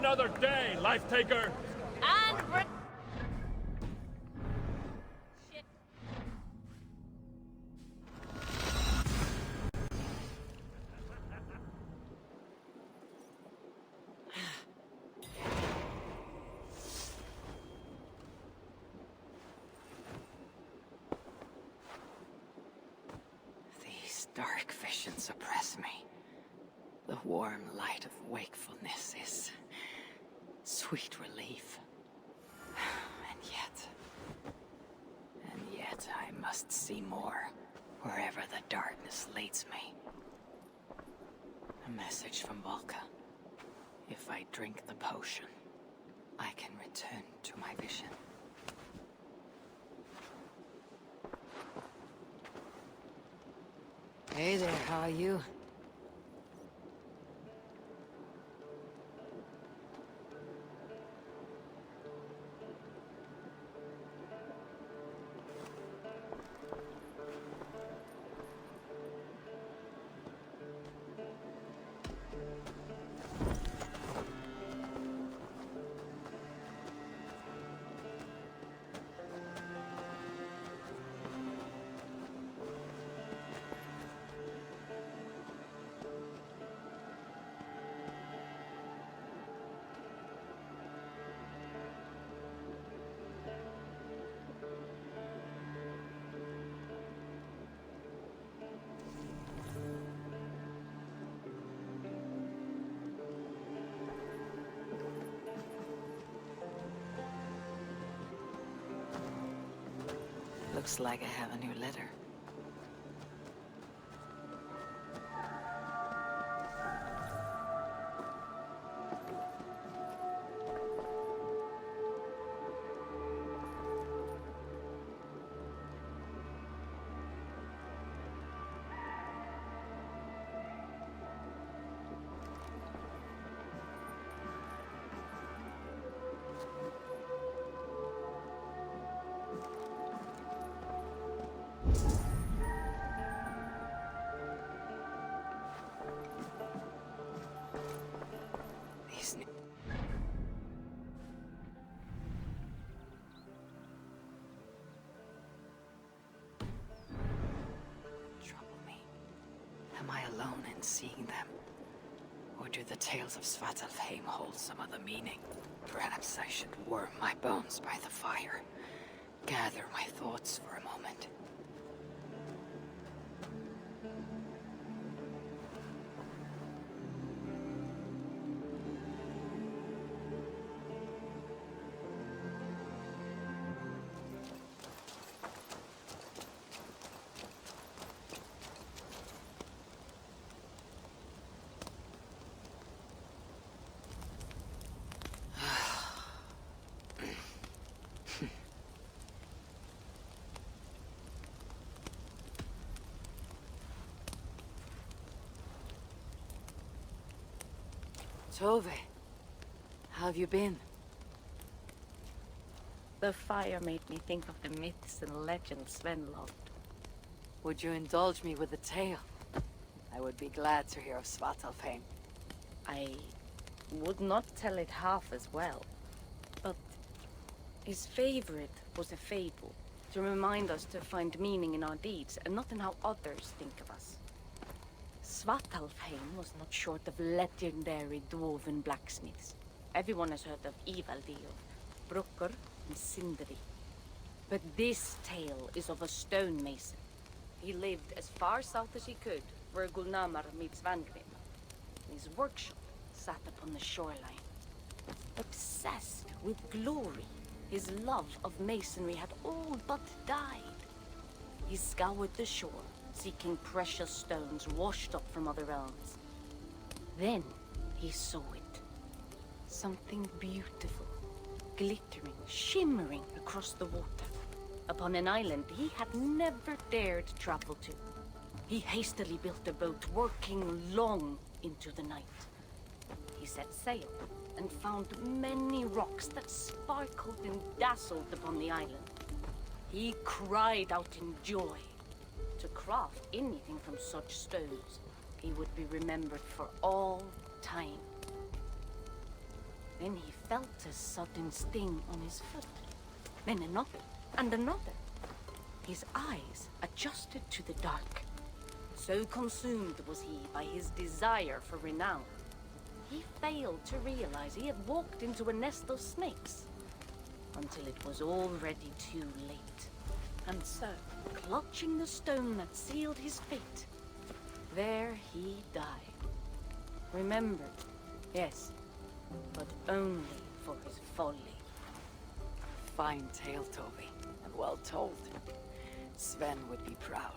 another day, life taker. And we're... Shit. These dark visions oppress me. The warm light of wakefulness is sweet relief. And yet I must see more wherever the darkness leads me. A message from Volka. If I drink the potion, I can return to my vision. Hey there, how are you? Looks like I have a new letter. Trouble me. Am I alone in seeing them? Or do the tales of Svartalfheim hold some other meaning? Perhaps I should warm my bones by the fire. Gather my thoughts for a moment. Tove, how have you been? The fire made me think of the myths and legends Sven loved. Would you indulge me with a tale? I would be glad to hear of Svartalfheim. I would not tell it half as well, but his favorite was a fable, to remind us to find meaning in our deeds and not in how others think of us. Svartalfheim was not short of legendary dwarven blacksmiths. Everyone has heard of Ivaldi, of Brucker and Sindri. But this tale is of a stonemason. He lived as far south as he could, where Gulnamar meets Vangrim. His workshop sat upon the shoreline. Obsessed with glory, his love of masonry had all but died. He scoured the shore, seeking precious stones washed up from other realms. Then he saw it. Something beautiful, glittering, shimmering across the water, upon an island he had never dared travel to. He hastily built a boat, working long into the night. He set sail and found many rocks that sparkled and dazzled upon the island. He cried out in joy. To craft anything from such stones, he would be remembered for all time. Then he felt a sudden sting on his foot. Then another, and another. His eyes adjusted to the dark. So consumed was he by his desire for renown, he failed to realize he had walked into a nest of snakes, until it was already too late. And so, clutching the stone that sealed his fate, there he died. Remembered, yes, but only for his folly. Fine tale, Toby, and well told. Sven would be proud.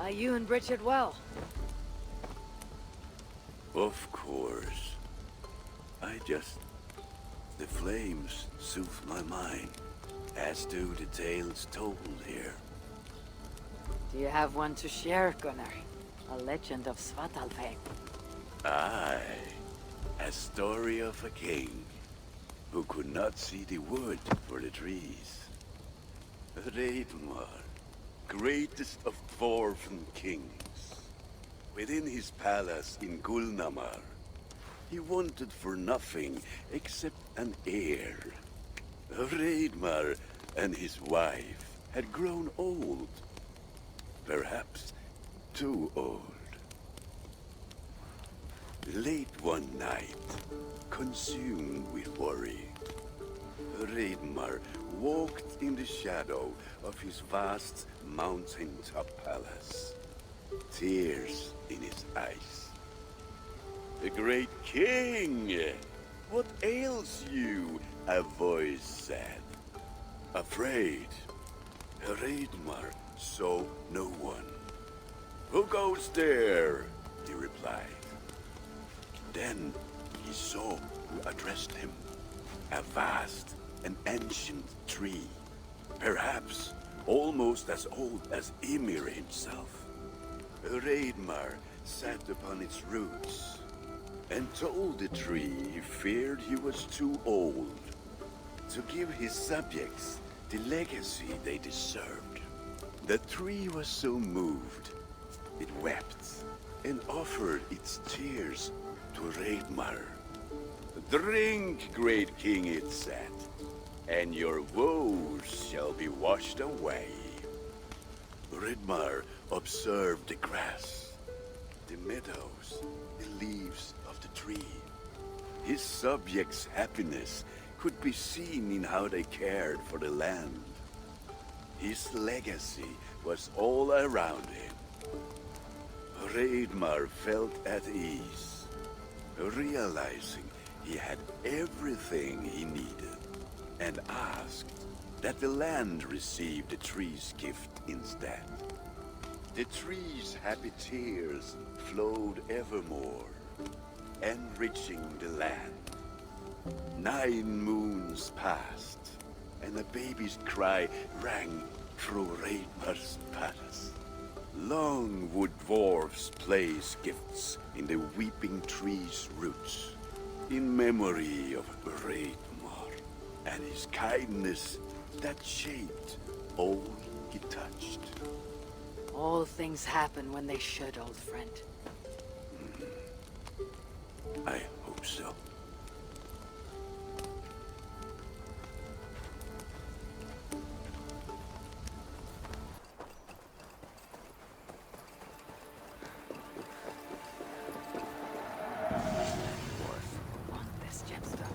You and Richard well. Of course. The flames soothe my mind, as do the tales told here. Do you have one to share, Gunnar? A legend of Svartalfheim. Aye, a story of a king who could not see the wood for the trees. Reidmar, greatest of dwarven kings. Within his palace in Gulnamar, he wanted for nothing except an heir. Reidmar and his wife had grown old. Perhaps too old. Late one night, consumed with worry, Reidmar walked in the shadow of his vast mountaintop palace, tears in his eyes. "The great king! What ails you?" a voice said. Afraid, Reidmar saw no one. "Who goes there?" he replied. Then he saw who addressed him. A vast and ancient tree, perhaps almost as old as Ymir himself. Reidmar sat upon its roots and told the tree he feared he was too old to give his subjects the legacy they deserved. The tree was so moved, it wept and offered its tears to Reidmar. "Drink, great king," it said, "and your woes shall be washed away." Reidmar observed the grass, the meadows, the leaves of the tree. His subjects' happiness could be seen in how they cared for the land. His legacy was all around him. Reidmar felt at ease, realizing he had everything he needed, and asked that the land receive the tree's gift instead. The tree's happy tears flowed evermore, enriching the land. 9 moons passed, and a baby's cry rang through Reidmar's palace. Long would dwarves place gifts in the weeping tree's roots, in memory of Reidmar and his kindness that shaped all he touched. All things happen when they should, old friend. I hope so. Want this gemstone.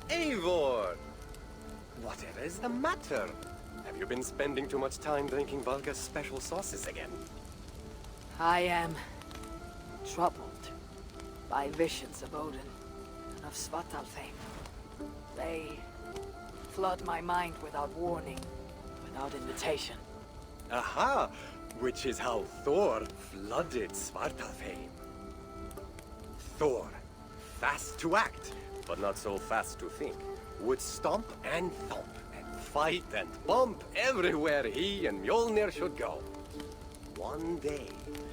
Eivor! Whatever is the matter? Have you been spending too much time drinking Valga's special sauces again? I am troubled by visions of Odin and of Svartalfheim. They flood my mind without warning, without invitation. Aha! Which is how Thor flooded Svartalfheim. Thor, fast to act, but not so fast to think, would stomp and thump and fight and bump everywhere he and Mjolnir should go. One day,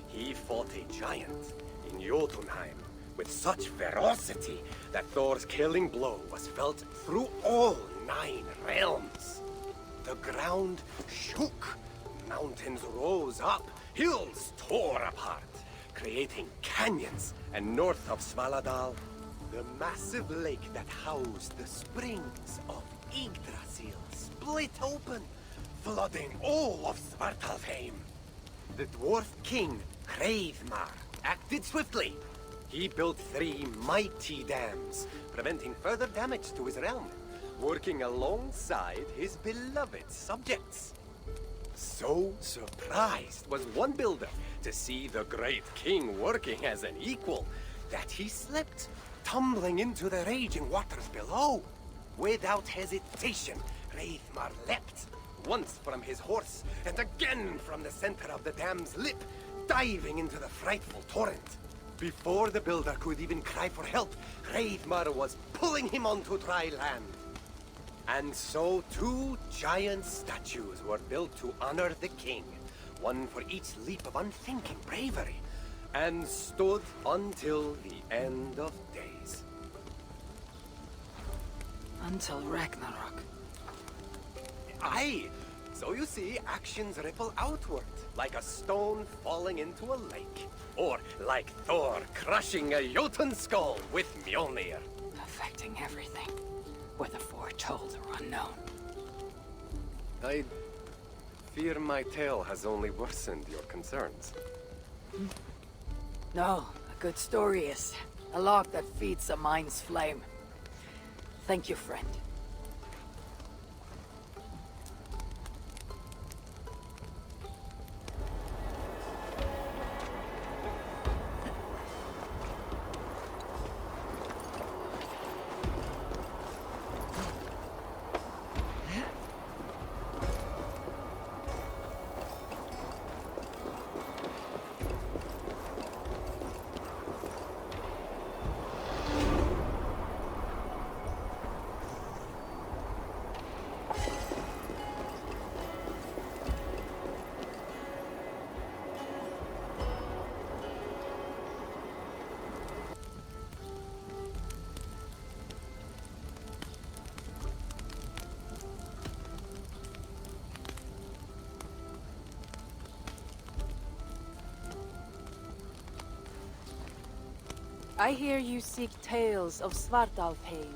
he fought a giant in Jotunheim with such ferocity that Thor's killing blow was felt through all 9 realms. The ground shook, mountains rose up, hills tore apart, creating canyons, and north of Svaladal, the massive lake that housed the springs of Yggdrasil split open, flooding all of Svartalfheim. The dwarf king, Hreidmar, acted swiftly. He built 3 mighty dams, preventing further damage to his realm, working alongside his beloved subjects. So surprised was one builder to see the great king working as an equal that he slipped, tumbling into the raging waters below. Without hesitation, Hreidmar leapt, once from his horse, and again from the center of the dam's lip, diving into the frightful torrent. Before the builder could even cry for help, Hreidmar was pulling him onto dry land. And so 2 giant statues were built to honor the king, one for each leap of unthinking bravery, and stood until the end of days. Until Ragnarok. Aye! So you see, actions ripple outward, like a stone falling into a lake. Or like Thor crushing a Jotun skull with Mjolnir. Affecting everything, whether foretold or unknown. I fear my tale has only worsened your concerns. No, a good story is a log that feeds a mind's flame. Thank you, friend. I hear you seek tales of Svartalfheim.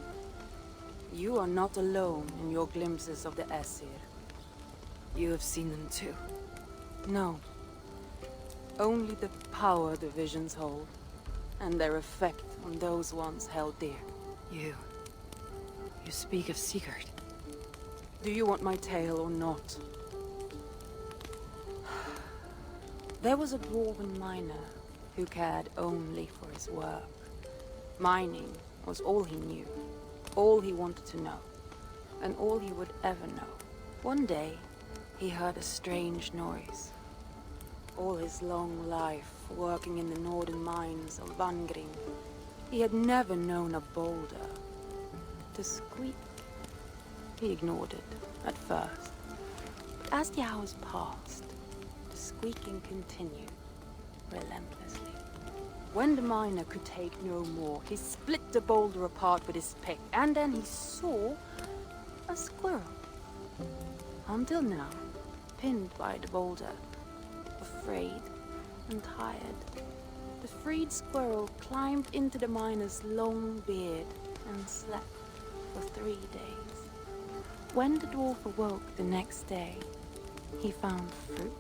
You are not alone in your glimpses of the Aesir. You have seen them too. No. Only the power the visions hold. and their effect on those ones held dear. You speak of Sigurd. Do you want my tale or not? There was a dwarven miner who cared only for his work. Mining was all he knew, all he wanted to know, and all he would ever know. One day, he heard a strange noise. All his long life, working in the northern mines of Vangring, he had never known a boulder to squeak. He ignored it at first, but as the hours passed, the squeaking continued relentlessly. When the miner could take no more, he split the boulder apart with his pick, and then he saw a squirrel. Until now, pinned by the boulder, afraid and tired, the freed squirrel climbed into the miner's long beard and slept for 3 days. When the dwarf awoke the next day, he found fruit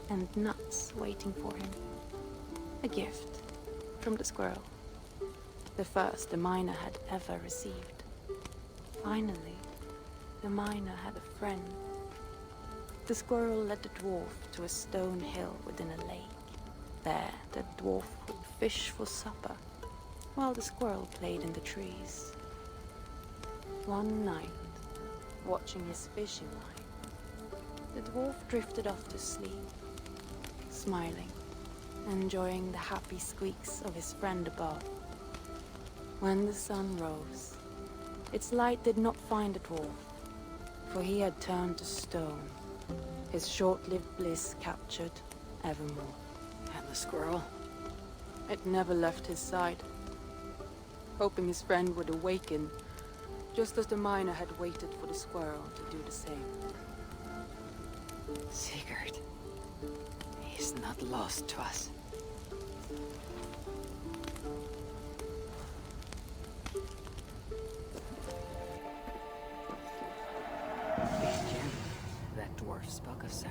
and nuts waiting for him. A gift from the squirrel, the first the miner had ever received. Finally, the miner had a friend. The squirrel led the dwarf to a stone hill within a lake. There, the dwarf would fish for supper, while the squirrel played in the trees. One night, watching his fishing line, the dwarf drifted off to sleep, smiling, enjoying the happy squeaks of his friend above. When the sun rose, its light did not find the dwarf, for he had turned to stone, his short-lived bliss captured evermore. And the squirrel? It never left his side, hoping his friend would awaken, just as the miner had waited for the squirrel to do the same. Sigurd. He's not lost to us. Again, that dwarf spoke of such.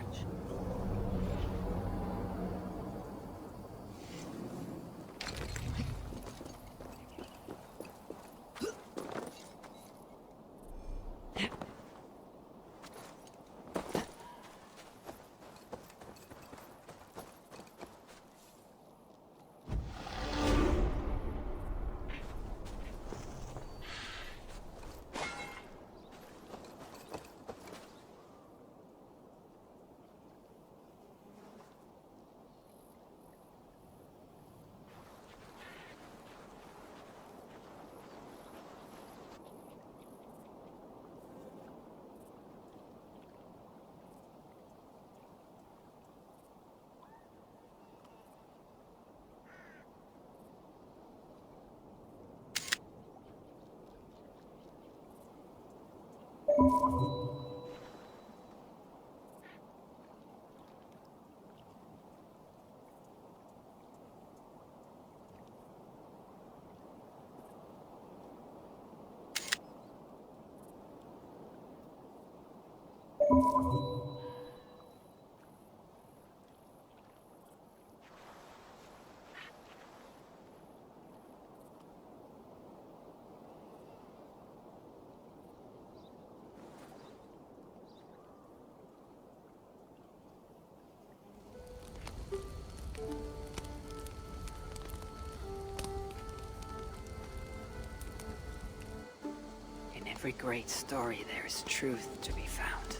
In every great story there is truth to be found.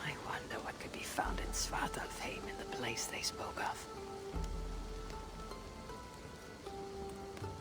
I wonder what could be found in Svartalfheim in the place they spoke of.